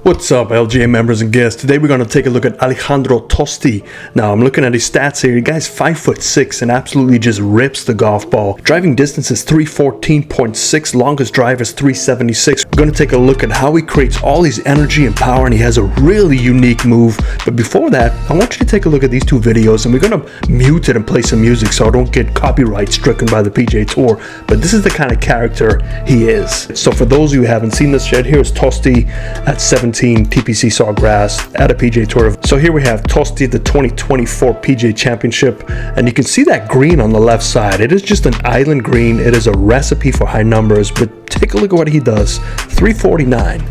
What's up, LGA members and guests? Today we're going to take a look at Alejandro Tosti. Now I'm looking at his stats here. The guy's 5'6" and absolutely just rips the golf ball. Driving distance is 314.6, longest drive is 376. We're going to take a look at how he creates all his energy and power, and he has a really unique move. But before that, I want you to take a look at these two videos, and we're going to mute it and play some music so I don't get copyright stricken by the PGA Tour. But this is the kind of character he is. So for those of you who haven't seen this yet, here is Tosti at 17 TPC Sawgrass at a PGA Tour. So here we have Tosti, the 2024 PGA Championship, and you can see that green on the left side. It is just an island green. It is a recipe for high numbers, but take a look at what he does. 349.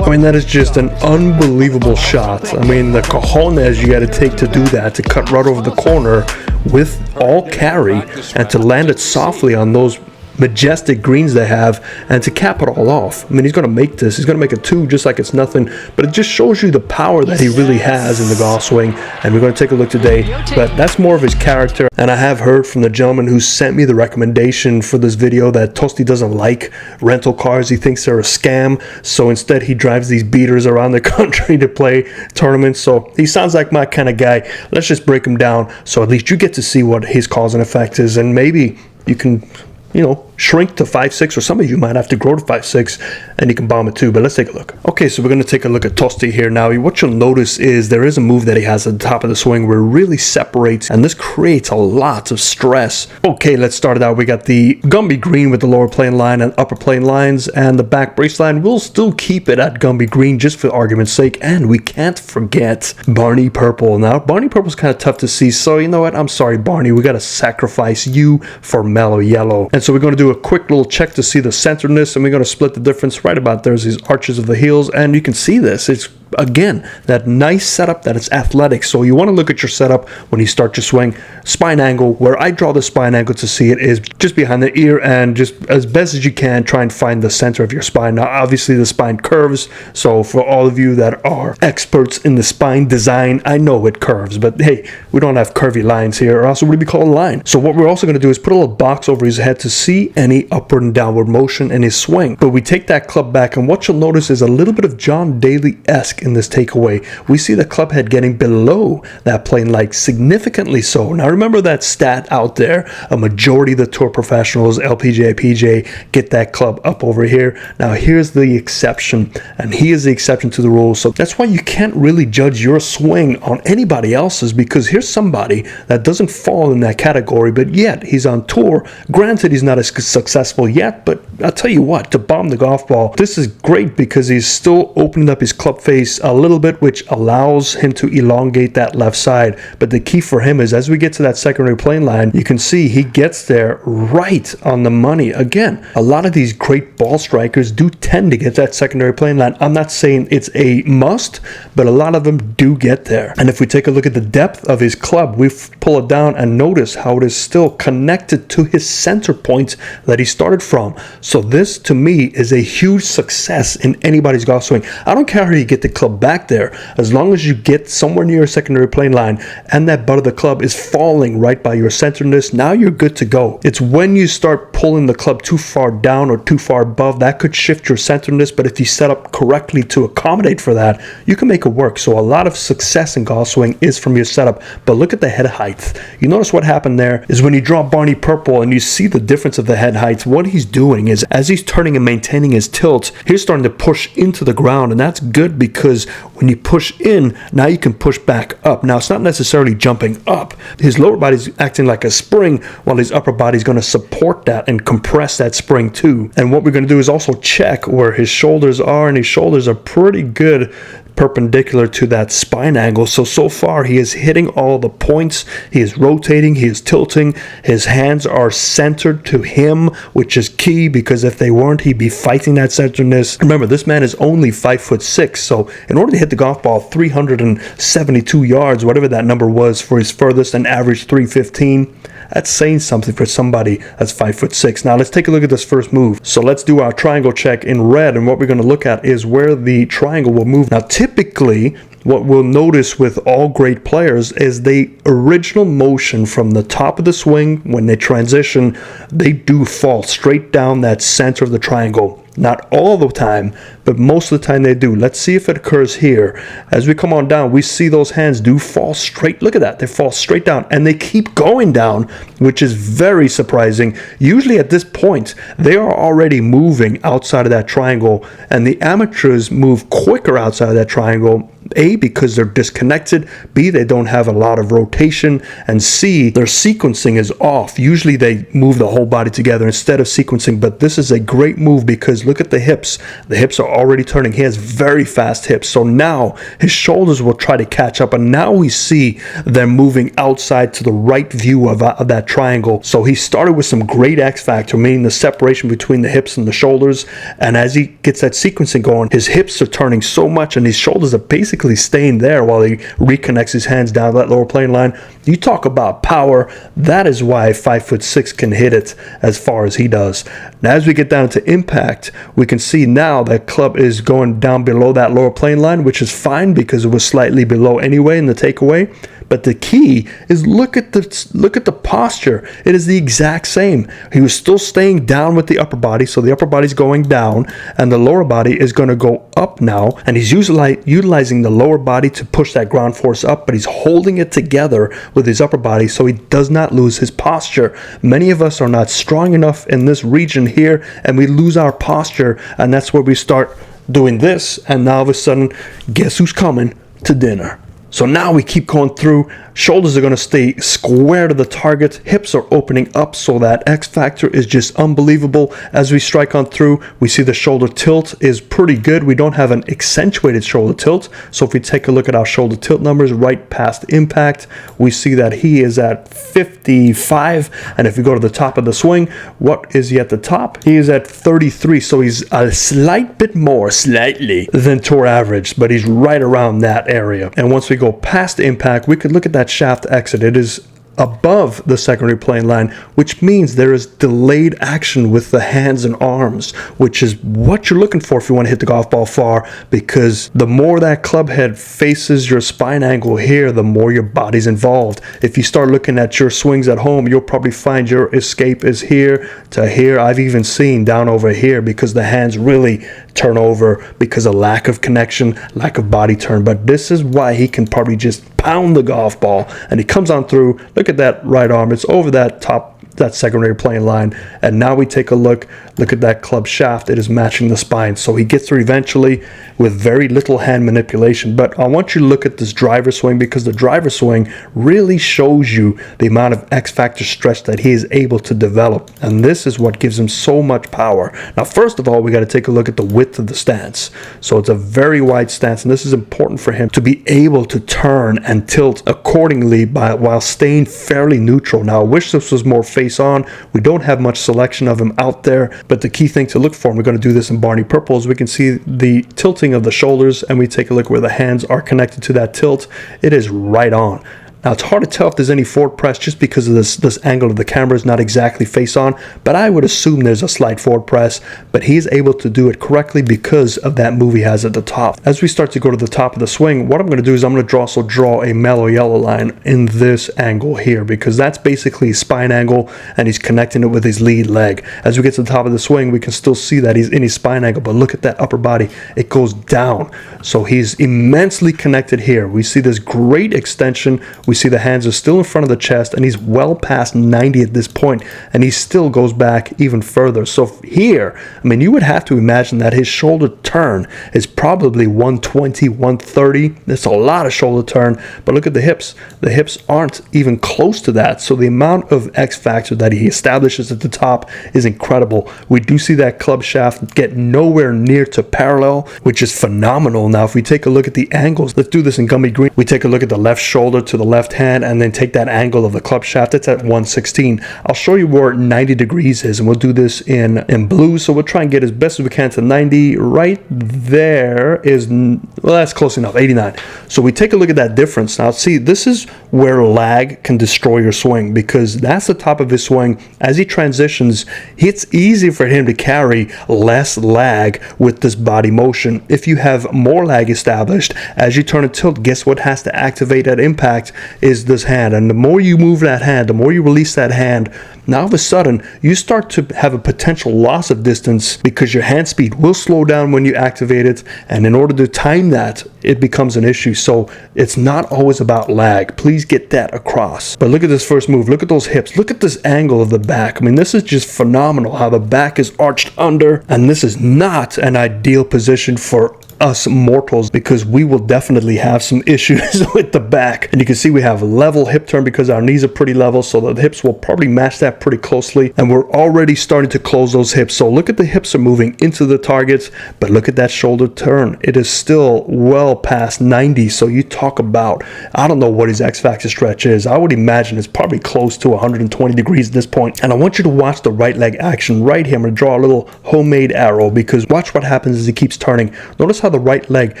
I mean, that is just an unbelievable shot. I mean, the cojones you got to take to do that, to cut right over the corner with all carry and to land it softly on those majestic greens they have, and to cap it all off. I mean, he's going to make this. He's going to make a two just like it's nothing, but it just shows you the power that he really has in the golf swing, and we're going to take a look today. But that's more of his character, and I have heard from the gentleman who sent me the recommendation for this video that Tosti doesn't like rental cars. He thinks they're a scam, so instead he drives these beaters around the country to play tournaments. So he sounds like my kind of guy. Let's just break him down so at least you get to see what his cause and effect is, and maybe you can, you know, shrink to 5'6", or some of you might have to grow to 5'6", and you can bomb it too. But let's take a look. Okay, so we're going to take a look at Tosti here. Now, what you'll notice is there is a move that he has at the top of the swing where it really separates, and this creates a lot of stress. Okay, let's start it out. We got the Gumby green with the lower plane line and upper plane lines, and the back brace line. We'll still keep it at Gumby green just for argument's sake, and we can't forget Barney Purple. Now, Barney Purple's kind of tough to see, so you know what? I'm sorry, Barney. We got to sacrifice you for Mellow Yellow. And so we're going to do a quick little check to see the centeredness, and we're going to split the difference right about there's these arches of the heels, and you can see this. It's again that nice setup that it's athletic. So you want to look at your setup when you start your swing. Spine angle, where I draw the spine angle to see it, is just behind the ear, and just as best as you can try and find the center of your spine. Now obviously the spine curves, so for all of you that are experts in the spine design, I know it curves, but hey, we don't have curvy lines here, or else it would be called a line. So what we're also going to do is put a little box over his head to see any upward and downward motion in his swing. But we take that club back, and what you'll notice is a little bit of John Daly-esque in this takeaway. We see the club head getting below that plane, like significantly so. Now remember that stat out there, a majority of the tour professionals, LPGA, PGA, get that club up over here. Now here's the exception, and he is the exception to the rule. So that's why you can't really judge your swing on anybody else's, because here's somebody that doesn't fall in that category, but yet he's on tour. Granted, he's not as successful yet, but I'll tell you what, to bomb the golf ball, this is great because he's still opening up his club face a little bit, which allows him to elongate that left side. But the key for him is as we get to that secondary plane line, you can see he gets there right on the money. Again, a lot of these great ball strikers do tend to get that secondary plane line. I'm not saying it's a must, but a lot of them do get there. And if we take a look at the depth of his club, we pull it down and notice how it is still connected to his center point that he started from. So this to me is a huge success in anybody's golf swing. I don't care how you get the club back there, as long as you get somewhere near a secondary plane line and that butt of the club is falling right by your centeredness, now you're good to go. It's when you start pulling the club too far down or too far above that could shift your centeredness, but if you set up correctly to accommodate for that, you can make it work. So a lot of success in golf swing is from your setup. But look at the head height. You notice what happened there is when you draw Barney Purple and you see the difference of the head height, what he's doing is as he's turning and maintaining his tilt, he's starting to push into the ground, and that's good because when you push in, now you can push back up. Now it's not necessarily jumping up. His lower body's acting like a spring, while his upper body's going to support that and compress that spring too. And what we're going to do is also check where his shoulders are, and his shoulders are pretty good perpendicular to that spine angle. So far he is hitting all the points. He is rotating, he is tilting, his hands are centered to him, which is key, because if they weren't, he'd be fighting that centeredness. Remember, this man is only 5'6", so in order to hit the golf ball 372 yards, whatever that number was for his furthest, and average 315, That's saying something for somebody that's 5'6". Now let's take a look at this first move. So let's do our triangle check in red, and what we're going to look at is where the triangle will move. Now typically what we'll notice with all great players is the original motion from the top of the swing. When they transition, they do fall straight down that center of the triangle. Not all the time, but most of the time they do. Let's see if it occurs here. As we come on down, we see those hands do fall straight. Look at that. They fall straight down, and they keep going down, which is very surprising. Usually at this point, they are already moving outside of that triangle, and the amateurs move quicker outside of that triangle. A, because they're disconnected. B, they don't have a lot of rotation. And C, their sequencing is off. Usually they move the whole body together instead of sequencing, but this is a great move because look at the hips. The hips are already turning. He has very fast hips. So now his shoulders will try to catch up, and now we see them moving outside to the right view of that triangle. So he started with some great X factor, meaning the separation between the hips and the shoulders. And as he gets that sequencing going, his hips are turning so much and his shoulders are basically staying there while he reconnects his hands down that lower plane line. You talk about power. That is why 5'6" can hit it as far as he does. Now, as we get down to impact, we can see now that club is going down below that lower plane line, which is fine because it was slightly below anyway in the takeaway. But the key is look at the posture. It is the exact same. He was still staying down with the upper body, so the upper body's going down, and the lower body is going to go up now. And he's utilizing the lower body to push that ground force up, but he's holding it together with his upper body so he does not lose his posture. Many of us are not strong enough in this region here, and we lose our posture, and that's where we start doing this, and now all of a sudden, guess who's coming to dinner? So now we keep going through. Shoulders are going to stay square to the target. Hips are opening up, so that X factor is just unbelievable. As we strike on through, we see the shoulder tilt is pretty good. We don't have an accentuated shoulder tilt. So if we take a look at our shoulder tilt numbers right past impact, we see that he is at 55. And if we go to the top of the swing, what is he at the top? He is at 33. So he's a slight bit more, slightly, than tour average, but he's right around that area. And once we go past impact, we could look at that shaft exit. It is above the secondary plane line, which means there is delayed action with the hands and arms, which is what you're looking for if you want to hit the golf ball far, because the more that club head faces your spine angle here, the more your body's involved. If you start looking at your swings at home, you'll probably find your escape is here to here. I've even seen down over here because the hands really turn over because of lack of connection, lack of body turn. But this is why he can probably just pound the golf ball, and he comes on through. Look at that right arm. It's over that top, that secondary plane line. And now we take a look at that club shaft. It is matching the spine. So he gets through eventually with very little hand manipulation. But I want you to look at this driver swing, because the driver swing really shows you the amount of X factor stretch that he is able to develop. And this is what gives him so much power. Now, first of all, we got to take a look at the width of the stance. So it's a very wide stance, and this is important for him to be able to turn and tilt accordingly while staying fairly neutral. Now, I wish this was more face on. We don't have much selection of him out there, but the key thing to look for, and we're going to do this in Barney Purple, is we can see the tilting of the shoulders, and we take a look where the hands are connected to that tilt. It is right on. Now, it's hard to tell if there's any forward press just because of this angle of the camera is not exactly face on, but I would assume there's a slight forward press, but he's able to do it correctly because of that move he has at the top. As we start to go to the top of the swing, what I'm going to do is I'm going to also draw a mellow yellow line in this angle here, because that's basically his spine angle, and he's connecting it with his lead leg. As we get to the top of the swing, we can still see that he's in his spine angle, but look at that upper body. It goes down. So he's immensely connected here. We see this great extension. We see the hands are still in front of the chest, and he's well past 90 at this point, and he still goes back even further. So here, I mean, you would have to imagine that his shoulder turn is probably 120, 130. That's a lot of shoulder turn, but look at the hips. The hips aren't even close to that. So the amount of X factor that he establishes at the top is incredible. We do see that club shaft get nowhere near to parallel, which is phenomenal. Now, if we take a look at the angles, let's do this in gummy green. We take a look at the left shoulder to the left left hand and then take that angle of the club shaft. It's at 116. I'll show you where 90 degrees is, and we'll do this in blue. So we'll try and get as best as we can to 90. Right there is, well, that's close enough, 89. So we take a look at that difference. Now see, this is where lag can destroy your swing, because that's the top of his swing. As he transitions, it's easy for him to carry less lag with this body motion. If you have more lag established, as you turn and tilt, guess what has to activate that impact is this hand. And the more you move that hand, the more you release that hand, now all of a sudden you start to have a potential loss of distance, because your hand speed will slow down when you activate it, and in order to time that, it becomes an issue. So it's not always about lag. Please get that across. But look at this first move. Look at those hips. Look at this angle of the back. I mean, this is just phenomenal how the back is arched under, and this is not an ideal position for us mortals, because we will definitely have some issues with the back. And you can see we have level hip turn because our knees are pretty level, so the hips will probably match that pretty closely, and we're already starting to close those hips. So look at the hips are moving into the targets, but look at that shoulder turn. It is still well past 90. So you talk about, I don't know what his X-factor stretch is. I would imagine it's probably close to 120 degrees at this point. And I want you to watch the right leg action right here. I'm going to draw a little homemade arrow, because watch what happens as he keeps turning. Notice how the right leg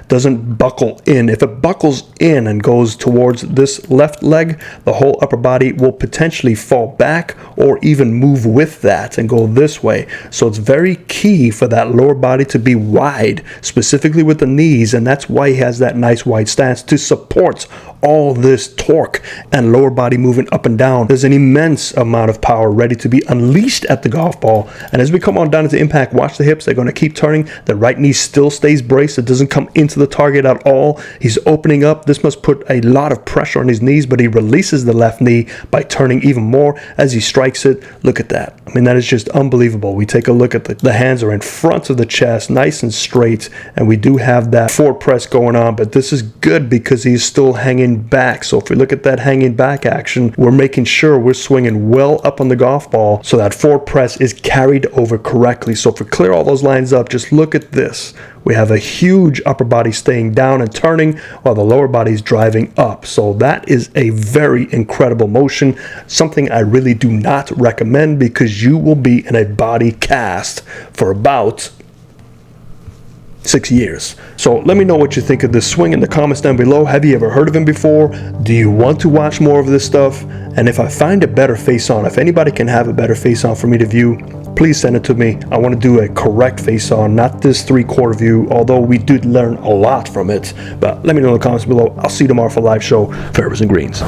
doesn't buckle in. If it buckles in and goes towards this left leg, the whole upper body will potentially fall back or even move with that and go this way. So it's very key for that lower body to be wide, specifically with the knees, and that's why he has that nice wide stance to support all this torque and lower body moving up and down. There's an immense amount of power ready to be unleashed at the golf ball. And as we come on down into impact, watch the hips. They're going to keep turning. The right knee still stays braced. It doesn't come into the target at all. He's opening up. This must put a lot of pressure on his knees, but he releases the left knee by turning even more as he strikes it. Look at that. I mean, that is just unbelievable. We take a look at the hands are in front of the chest, nice and straight, and we do have that forward press going on, but this is good because he's still hanging back. So if we look at that hanging back action, we're making sure we're swinging well up on the golf ball so that forward press is carried over correctly. So if we clear all those lines up, just look at this. We have a huge upper body staying down and turning while the lower body is driving up. So that is a very incredible motion, something I really do not recommend, because you will be in a body cast for about 6 years. So let me know what you think of this swing in the comments down below. Have you ever heard of him before? Do you want to watch more of this stuff? And if I find a better face on, if anybody can have a better face on for me to view, please send it to me. I want to do a correct face on, not this 3/4 view, although we did learn a lot from it. But let me know in the comments below. I'll see you tomorrow for a live show, Fairways and Greens.